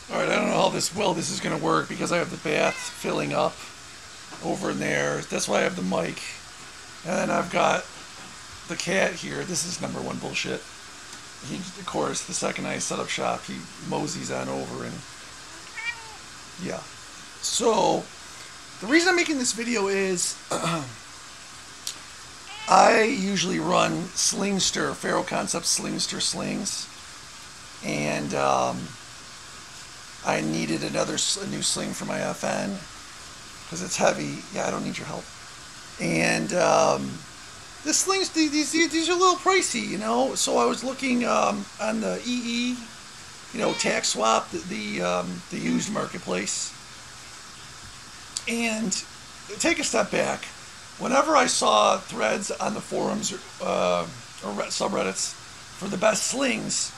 Alright, I don't know how this is going to work because I have the bath filling up over in there. That's why I have the mic. And then I've got the cat here. This is number one bullshit. He, of course, the second I set up shop, he moseys on over and yeah. So, the reason I'm making this video is I usually run Slingster, Ferro Concepts Slingster slings, and I needed a new sling for my FN because it's heavy. Yeah, I don't need your help. And the slings, these are a little pricey, you know. So I was looking on the EE, you know, tax swap, the used marketplace. And take a step back. Whenever I saw threads on the forums or subreddits for the best slings,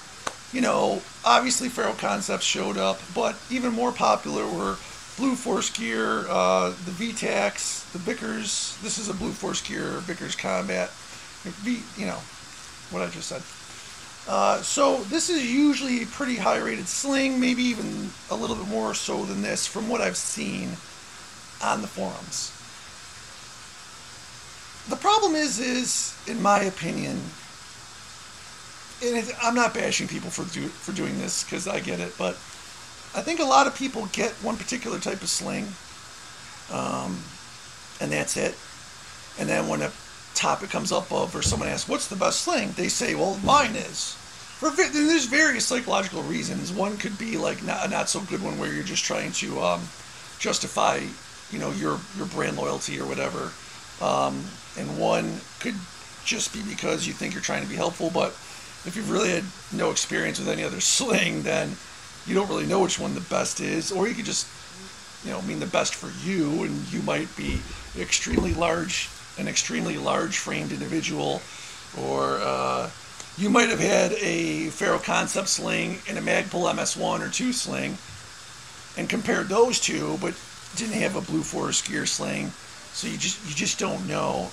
you know, obviously Ferro Concepts showed up, but even more popular were Blue Force Gear, the VTACs, the Vickers. This is a Blue Force Gear Vickers Combat. You know, what I just said. So this is usually a pretty high rated sling, maybe even a little bit more so than this from what I've seen on the forums. The problem is in my opinion, and I'm not bashing people for doing this because I get it, but I think a lot of people get one particular type of sling, and that's it. And then when a topic comes up or someone asks, what's the best sling? They say, well, mine is. There's various psychological reasons. One could be like a not so good one where you're just trying to justify, you know, your brand loyalty or whatever. And one could just be because you think you're trying to be helpful, but if you've really had no experience with any other sling, then you don't really know which one the best is, or you could just, you know, mean the best for you, and you might be an extremely large framed individual, or you might have had a Ferro Concept sling and a Magpul MS1 or 2 sling, and compared those two, but didn't have a Blue Force Gear sling, so you just don't know.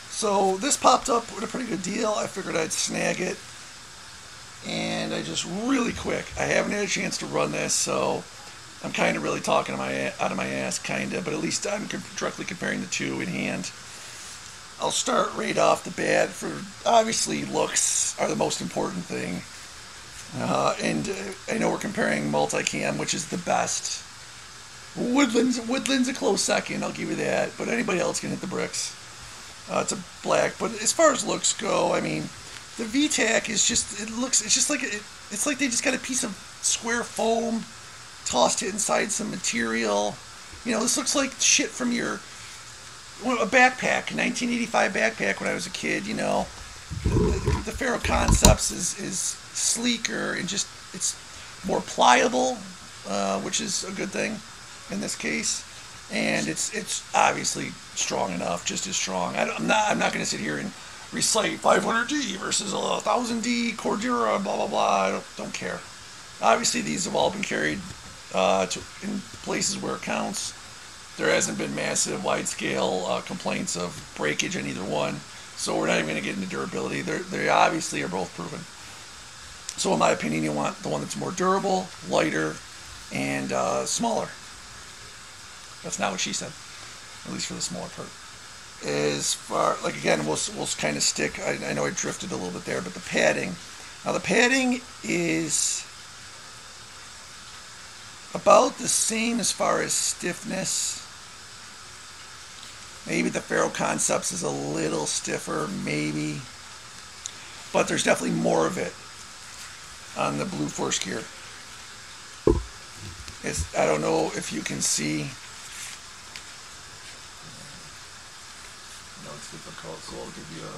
So this popped up with a pretty good deal. I figured I'd snag it, and I just really quick. I haven't had a chance to run this, so I'm kind of really talking out of my ass, kind of. But at least I'm directly comparing the two in hand. I'll start right off the bat. For obviously, looks are the most important thing, and I know we're comparing multicam, which is the best. Woodland's a close second. I'll give you that. But anybody else can hit the bricks. It's a black, but as far as looks go, I mean, the VTAC is just, it's like they just got a piece of square foam, tossed it inside some material. You know, this looks like shit from a backpack, 1985 backpack when I was a kid, you know. The Ferro Concepts is sleeker and just, it's more pliable, which is a good thing in this case. And it's obviously strong enough, just as strong. I'm not going to sit here and recite 500D versus 1000D Cordura, blah blah blah. I don't care. Obviously, these have all been carried in places where it counts. There hasn't been massive, wide-scale complaints of breakage on either one, so we're not even going to get into durability. They obviously are both proven. So, in my opinion, you want the one that's more durable, lighter, and smaller. That's not what she said, at least for the smaller part. As far, like again, we'll kind of stick, I know I drifted a little bit there, but the padding. Now the padding is about the same as far as stiffness. Maybe the Ferro Concepts is a little stiffer, maybe. But there's definitely more of it on the Blue Force Gear. I don't know if you can see. It's difficult, so I'll give you a...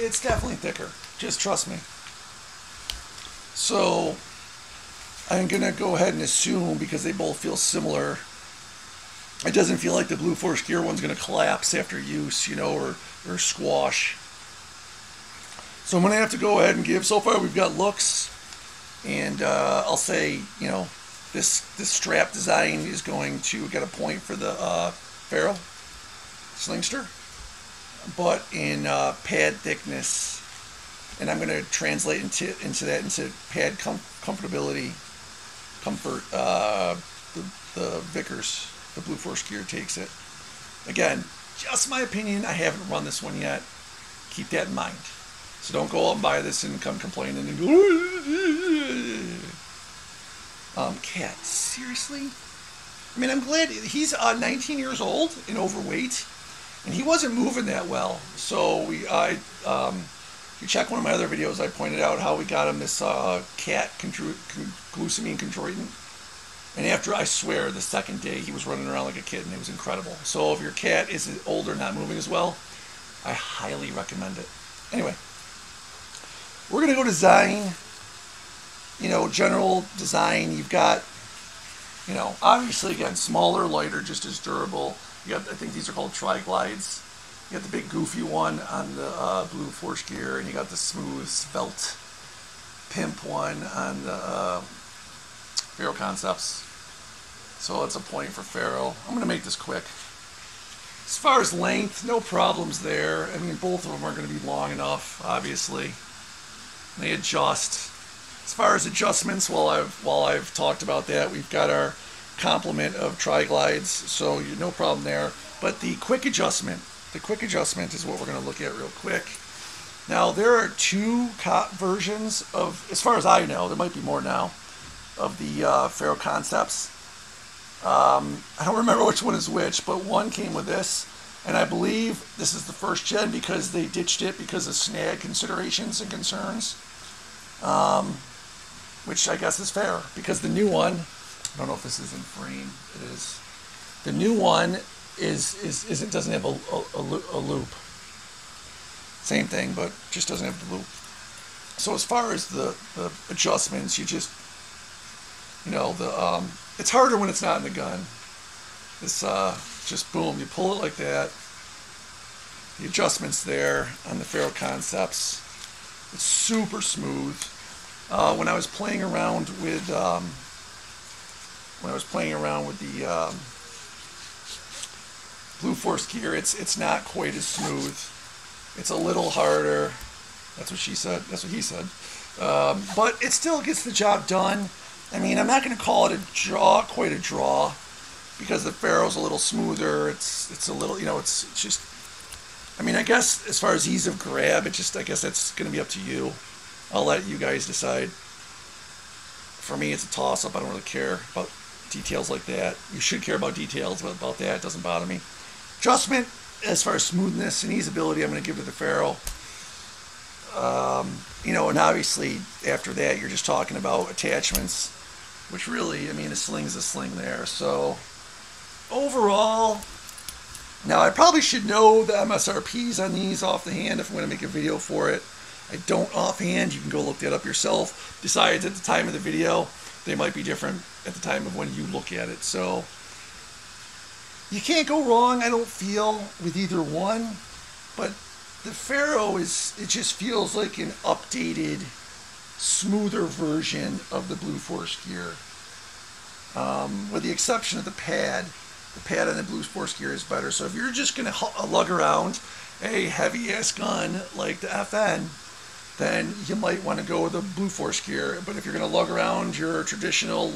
It's definitely thicker. Just trust me. So I'm gonna go ahead and assume, because they both feel similar, it doesn't feel like the Blue Force Gear one's gonna collapse after use, you know, or squash. So I'm going to have to go ahead and give, so far we've got looks, and I'll say, you know, this strap design is going to get a point for the Ferro. Slingster, but in pad thickness, and I'm going to translate into pad comfortability, comfort. The Vickers, the Blue Force Gear takes it. Again, just my opinion. I haven't run this one yet. Keep that in mind. So don't go out and buy this and come complaining and go. Cat, seriously? I mean, I'm glad he's 19 years old and overweight, and he wasn't moving that well. So if you check one of my other videos, I pointed out how we got him this cat glucosamine chondroitin. And after, I swear, the second day he was running around like a kid, and it was incredible. So if your cat is older, not moving as well, I highly recommend it. Anyway, we're going to go design, general design. You've got, obviously, again, smaller, lighter, just as durable. You got, I think these are called tri-glides. You got the big goofy one on the Blue Force Gear, and you got the smooth, svelte, pimp one on the Ferro Concepts. So that's a point for Ferro. I'm going to make this quick. As far as length, no problems there. I mean, both of them are going to be long enough, obviously. They adjust. As far as adjustments, while I've talked about that, we've got our complement of tri-glides, so no problem there. But the quick adjustment is what we're going to look at real quick. Now, there are two versions of, as far as I know, there might be more now, of the Ferro Concepts. I don't remember which one is which, but one came with this, and I believe this is the first gen because they ditched it because of snag considerations and concerns, which I guess is fair, because the new one, I don't know if this is in frame, it is, the new one doesn't have a loop. Same thing, but just doesn't have the loop. So as far as the adjustments, you just, it's harder when it's not in the gun. It's just boom, you pull it like that. The adjustments there on the Ferro Concepts. It's super smooth. When I was playing around with the Blue Force Gear, it's not quite as smooth. It's a little harder. That's what she said. That's what he said. But it still gets the job done. I mean, I'm not going to call it quite a draw, because the Ferro's a little smoother. It's a little, it's just, I mean, I guess as far as ease of grab, I guess that's going to be up to you. I'll let you guys decide. For me, it's a toss-up. I don't really care about details like that. You should care about details, but about that, it doesn't bother me. Adjustment, as far as smoothness and easeability, I'm going to give to the Ferro. And obviously after that, you're just talking about attachments, which really, I mean, a sling's a sling there. So overall, now I probably should know the MSRPs on these off the hand if I'm going to make a video for it. I don't offhand. You can go look that up yourself. Besides, at the time of the video, they might be different at the time of when you look at it. So you can't go wrong, I don't feel, with either one. But the Ferro it just feels like an updated, smoother version of the Blue Force Gear. With the exception of the pad. The pad on the Blue Force Gear is better. So if you're just going to lug around a heavy-ass gun like the FN, then you might want to go with the Blue Force Gear. But if you're going to lug around your traditional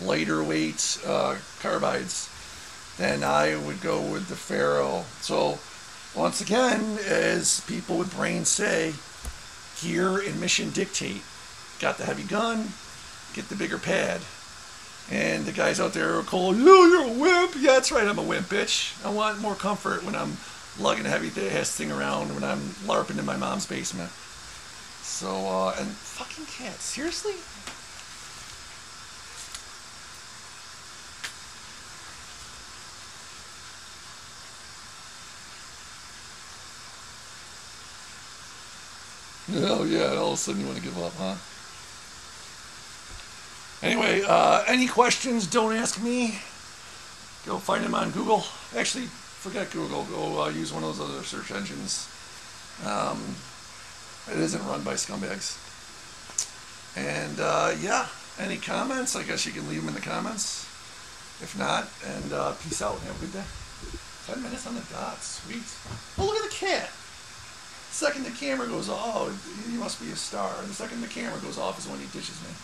lighter weight carbides, then I would go with the Ferro. So once again, as people with brains say, gear and mission dictate. Got the heavy gun, get the bigger pad. And the guys out there are calling, "No, you're a wimp." Yeah, that's right, I'm a wimp, bitch. I want more comfort when I'm lugging a heavy-ass thing around, when I'm LARPing in my mom's basement. So, and fucking cat, seriously? Oh yeah, all of a sudden you want to give up, huh? Anyway, any questions, don't ask me. Go find them on Google. Actually, forget Google. Go use one of those other search engines. It isn't run by scumbags. And yeah, any comments? I guess you can leave them in the comments. If not, and peace out and have a good day. 10 minutes on the dot. Sweet. Oh, look at the cat. The second the camera goes off, oh, he must be a star. The second the camera goes off is when he ditches me.